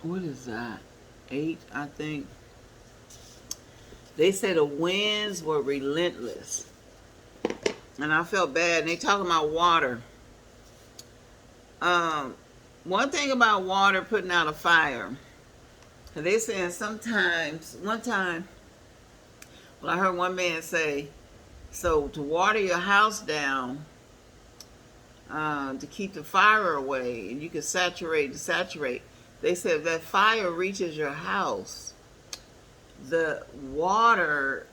what is that? 8, I think. They said the winds were relentless. And I felt bad. And they talking about water. Um, One thing about water putting out a fire, they saying sometimes, one time, well, I heard one man say, so to water your house down, to keep the fire away, and you can saturate. They said if that fire reaches your house, the water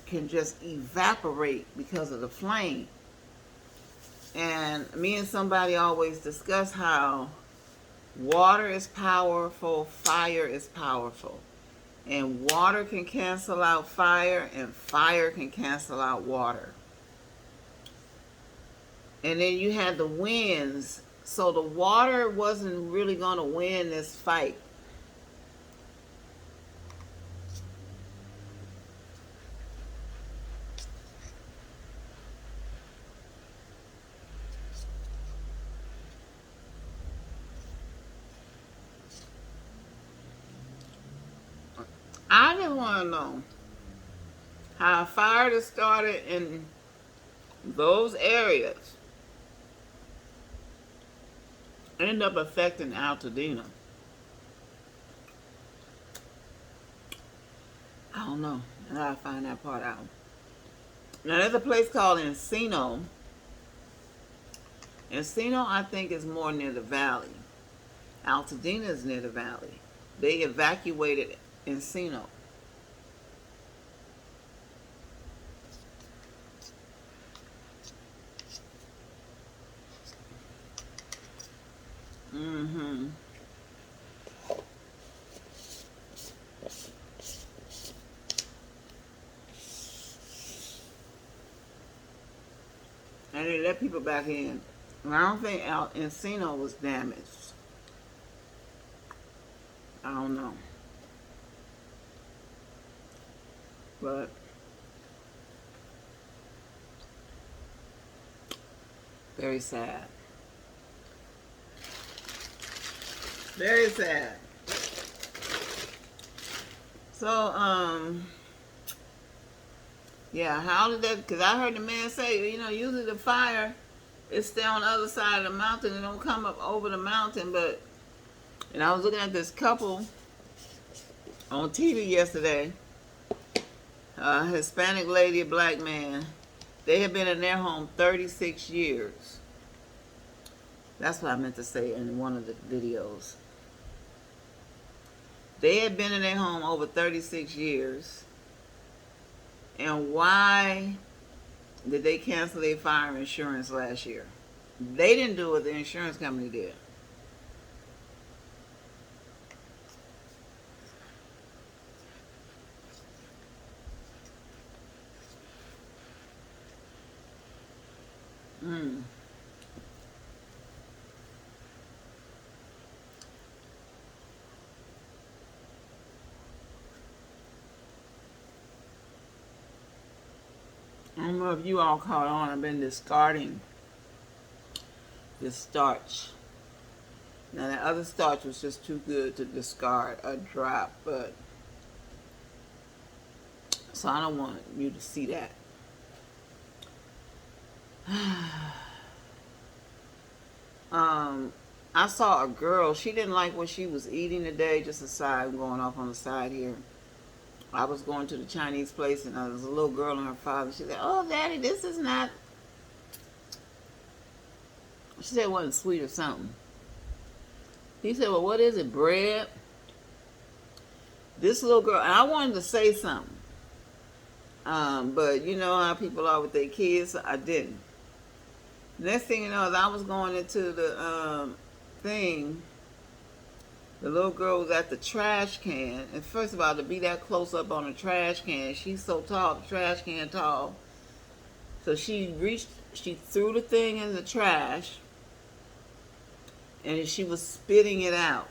can just evaporate because of the flame. And me and somebody always discuss how water is powerful, fire is powerful. And water can cancel out fire, and fire can cancel out water. And then you had the winds, so the water wasn't really going to win this fight. I just want to know how a fire that started in those areas end up affecting Altadena. I don't know. I gotta find that part out. Now there's a place called Encino. Encino, I think, is more near the valley. Altadena is near the valley. They evacuated Encino. Mm-hmm. And they let people back in. And I don't think Encino was damaged. I don't know. But very sad. Very sad. So, yeah, how did that, because I heard the man say, usually the fire is stay on the other side of the mountain and don't come up over the mountain, and I was looking at this couple on TV yesterday, a Hispanic lady, a black man. They had been in their home 36 years. That's what I meant to say in one of the videos. They had been in their home over 36 years. And why did they cancel their fire insurance last year? They didn't do it, the insurance company did. Mm. I don't know if you all caught on. I've been discarding this starch. Now that other starch was just too good to discard a drop, but so I don't want you to see that. I saw a girl. She didn't like what she was eating today. Just aside, I'm going off on the side here. I was going to the Chinese place, and there was a little girl and her father. She said, "Oh, Daddy, this is not." She said it wasn't sweet or something. He said, "Well, what is it, bread?" This little girl, and I wanted to say something, but you know how people are with their kids, so I didn't. Next thing you know, as I was going into the thing, the little girl was at the trash can. And first of all, to be that close up on the trash can, she's so tall, the trash can tall. So she threw the thing in the trash, and she was spitting it out.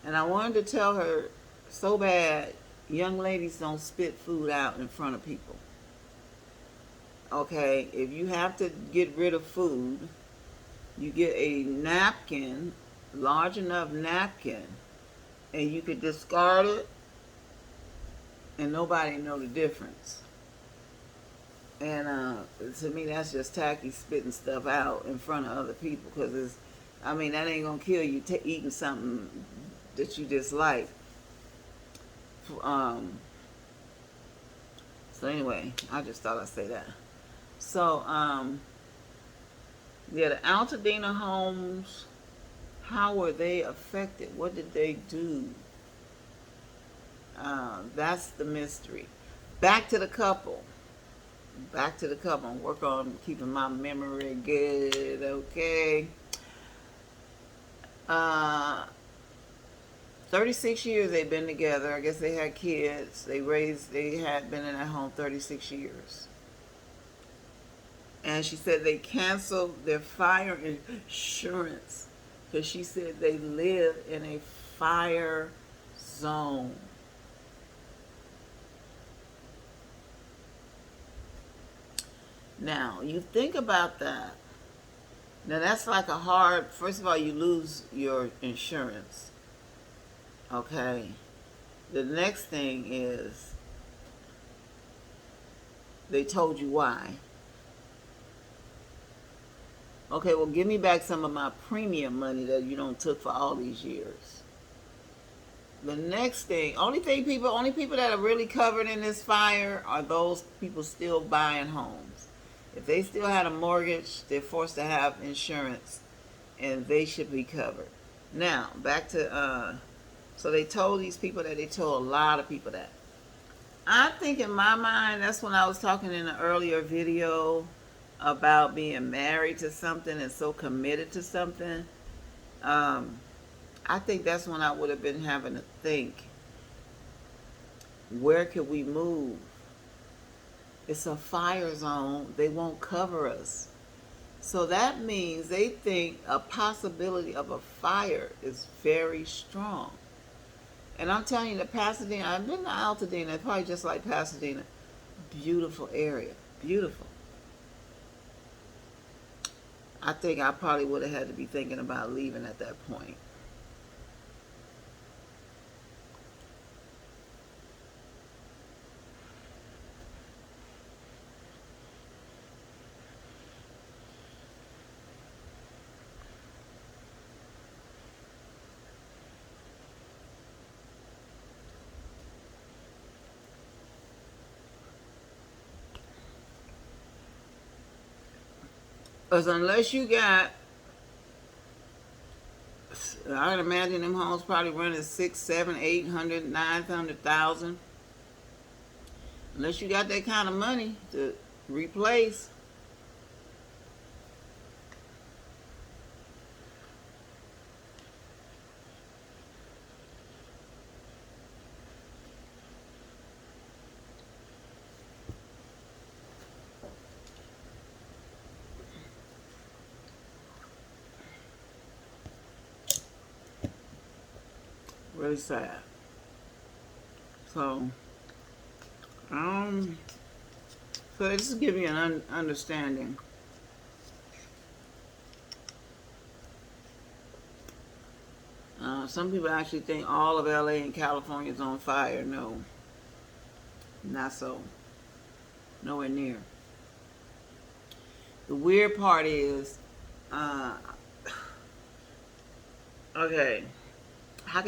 And I wanted to tell her so bad, young ladies don't spit food out in front of people. Okay, if you have to get rid of food, you get a napkin, large enough napkin, and you could discard it, and nobody know the difference. And to me, that's just tacky, spitting stuff out in front of other people. Because that ain't gonna kill you eating something that you dislike. So anyway, I just thought I'd say that. So yeah, the Altadena homes, how were they affected? What did they do? That's the mystery. Back to the couple. Work on keeping my memory good, okay? 36 years they've been together. I guess they had kids. They had been in that home 36 years. And she said they canceled their fire insurance because she said they live in a fire zone. Now, you think about that. Now, that's like first of all, you lose your insurance. Okay. The next thing is they told you why. Okay, well, give me back some of my premium money that you don't took for all these years. The next thing, only people that are really covered in this fire are those people still buying homes. If they still had a mortgage, they're forced to have insurance, and they should be covered. Now, back to, so they told these people that, they told a lot of people that. I think in my mind, that's when I was talking in an earlier video about being married to something and so committed to something. I think that's when I would have been having to think, where could we move? It's a fire zone. They won't cover us. So that means they think a possibility of a fire is very strong. And I'm telling you, Pasadena, I've been to Altadena, it's probably just like Pasadena. Beautiful area. Beautiful. I think I probably would have had to be thinking about leaving at that point. Because unless you got, I'd imagine them homes probably running 6, 7, 800, 900,000. Unless you got that kind of money to replace. Really sad. So, so this is giving you an understanding. Some people actually think all of LA and California is on fire. No, not so. Nowhere near. The weird part is, okay, how can